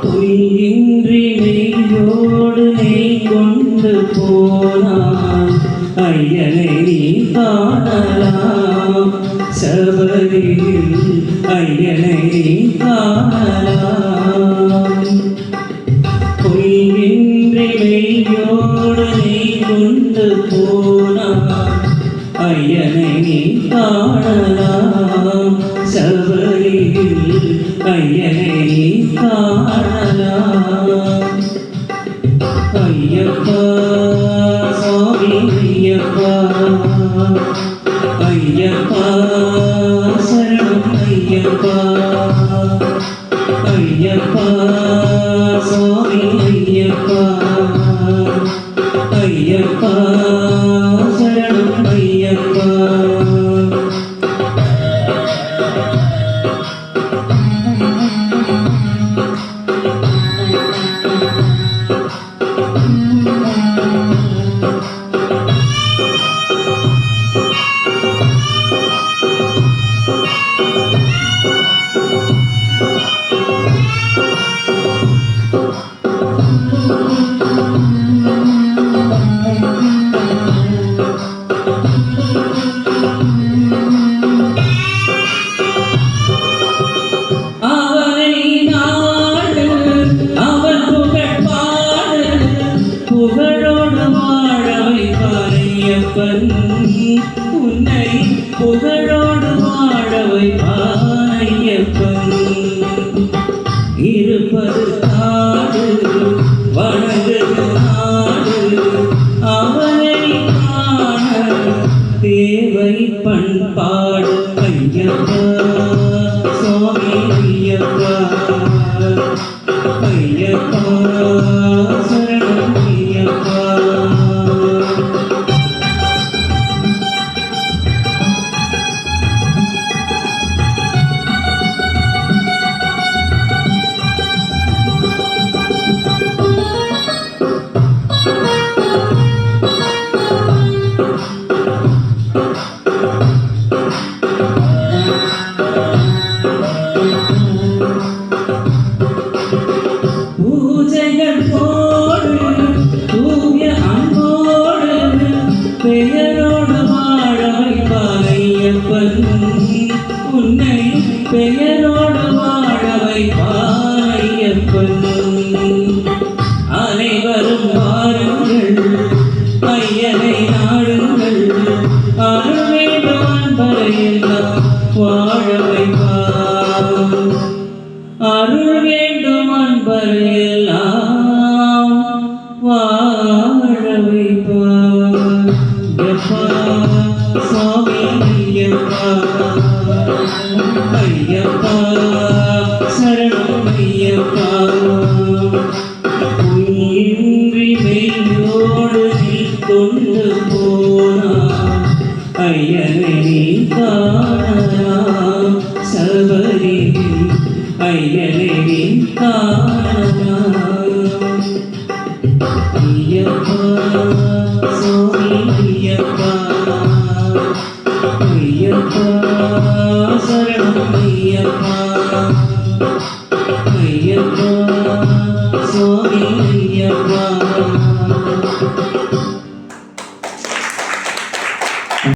பொய்யின்றி மெய்யோடு நெய் கொண்டு போனான் ஐயனை நீ காணலாம் சபரியில் ஐயனை நீ காணலாம் பொய்யின்றி மெய்யோடு நெய் கொண்டு போனான் ஐயனை நீ காணலாம் சபரியில் ஐயனை நீ காணலாம் ஐயப்பா சுவாமி ஐயப்பா ஐயப்பா சரணம் ஐயப்பா ஐயப்பா சுவாமி ஐயப்பா ஐயப்பா சரணம் ஐயப்பா உன்னை புகழோடு வாழவை ஐயப்பன் இருப்பது நாடு வணங்குது நாடு அவனை காண தேவை பண்பாடு ஐயப்பா சுவாமி ஐயப்பா ஐயப்பா சரணம் ஐயப்பா பூஜைகள் போடு தூய அன்போடு பெயரோடு வாழ வைப்பார் ஐயப்பன் உன்னை பெயரோடு வாழ வைப்பார் ஐயப்பன் அனைவரும் வாருங்கள் ஐயனை நாடுங்கள் அருள் வேண்டும் அன்பரையெல்லாம் வாழ வைப்பார் அருள் வேண்டும் அன்பரையெல்லாம் வாழ வைப்பார் ஐயப்பா சுவாமி ஐயப்பா ஐயப்பா சரணம் ஐயப்பா பொய்யின்றி மெய்யோடு நீ கொண்டு போனான் ஐயனை நீ காணலாம் சபரியில் ஐயனை நீ காணலாம் ஐயப்பா சுவாமி ஐயப்பா ஐயப்பா சரணம் ஐயப்பா